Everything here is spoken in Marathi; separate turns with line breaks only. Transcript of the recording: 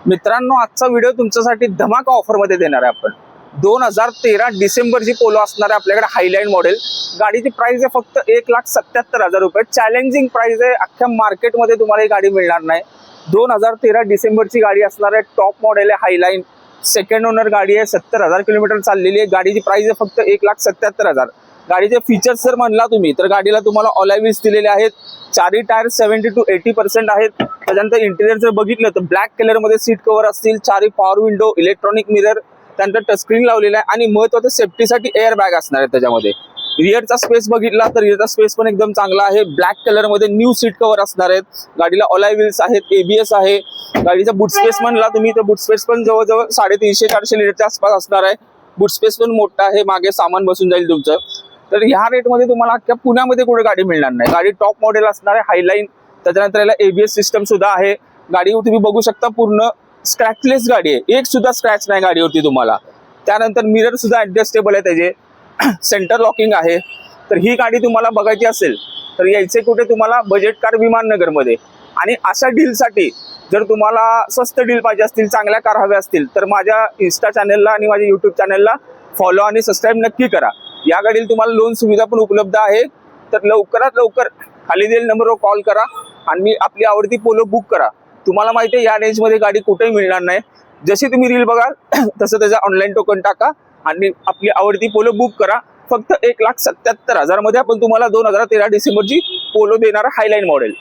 मित्रांनो, आजचा व्हिडिओ तुमच्यासाठी धमाका ऑफर मध्ये देणार आहे आपण। 2013 डिसेंबरची पोलो असणार आहे आपल्याकडे हायलाईन मॉडेल। गाडीची प्राइस आहे फक्त 1,77,000 रुपये। चॅलेंजिंग प्राइस आहे, अख्ख्या मार्केटमध्ये तुम्हाला ही गाडी मिळणार नाही। 2013 डिसेंबरची गाडी असणार आहे, टॉप मॉडेल आहे, हायलाईन सेकंड ओनर गाडी आहे, 70,000 किलोमीटर चाललेली आहे। गाडीची प्राइस आहे फक्त 1,77,000। गाडीचे फीचर्स जर म्हणला तुम्ही तर गाडीला तुम्हाला ऑलॉय व्हील्स दिलेले आहेत, चारही टायर 70 to 80% आहेत। त्यानंतर इंटेरियर जर बघितलं तर ब्लॅक कलर मध्ये सीट कव्हर असतील, चारही पॉवर विंडो, इलेक्ट्रॉनिक मिरर, त्यानंतर टच स्क्रीन लावलेला आहे आणि महत्त्वाचं सेफ्टीसाठी एअर बॅग असणार आहे त्याच्यामध्ये। रिअरचा स्पेस बघितला तर रिअरचा स्पेस पण एकदम चांगला आहे, ब्लॅक कलर मध्ये न्यू सीट कव्हर असणार आहेत। गाडीला ऑलॉय व्हील्स आहेत, एबीएस आहे। गाडीचा बूट स्पेस म्हणला तुम्ही तर बूट स्पेस पण जवळजवळ 350-400 लिटरच्या आसपास असणार आहे। बूट स्पेस पण मोठा आहे, मागे सामान बसून जाईल तुमचं। तर ह्या रेटमध्ये तुम्हाला अख्ख्या पुण्यामध्ये कुठे गाडी मिळणार नाही। गाडी टॉप मॉडेल असणार आहे, हायलाईन। त्याच्यानंतर याला एबीएस सिस्टम सुद्धा आहे। गाडी तुम्ही बघू शकता पूर्ण स्क्रॅचलेस गाडी आहे, एक सुद्धा स्क्रॅच नाही गाडीवरती तुम्हाला। त्यानंतर मिरर सुद्धा ऍडजस्टेबल आहे त्याचे, सेंटर लॉकिंग आहे। तर ही गाडी तुम्हाला बघायची असेल तर यायचे कुठे तुम्हाला बजेट कार विमाननगर मध्ये। आणि अशा डीलसाठी जर तुम्हाला स्वस्त डील पाहिजे असतील, चांगल्या कार हव्या असतील तर माझ्या इंस्टा चॅनलला आणि माझ्या यूट्यूब चॅनलला फॉलो आणि सबस्क्राईब नक्की करा। या गाडीला तुम्हाला लोन सुविधा पण उपलब्ध आहे। तर लवकरात लवकर खाली दिलेल्या नंबरवर कॉल करा आणि आपली आवडती पोलो बुक करा। तुम्हाला माहिती आहे या रेंजमध्ये गाडी कुठेही मिळणार नाही। जशी तुम्ही रील बघाल तसं त्याचा ऑनलाईन टोकन टाका आणि आपली आवडती पोलो बुक करा। फक्त 1,77,000 मध्ये आपण तुम्हाला 2013 डिसेंबरची पोलो देणार हायलाईन मॉडेल।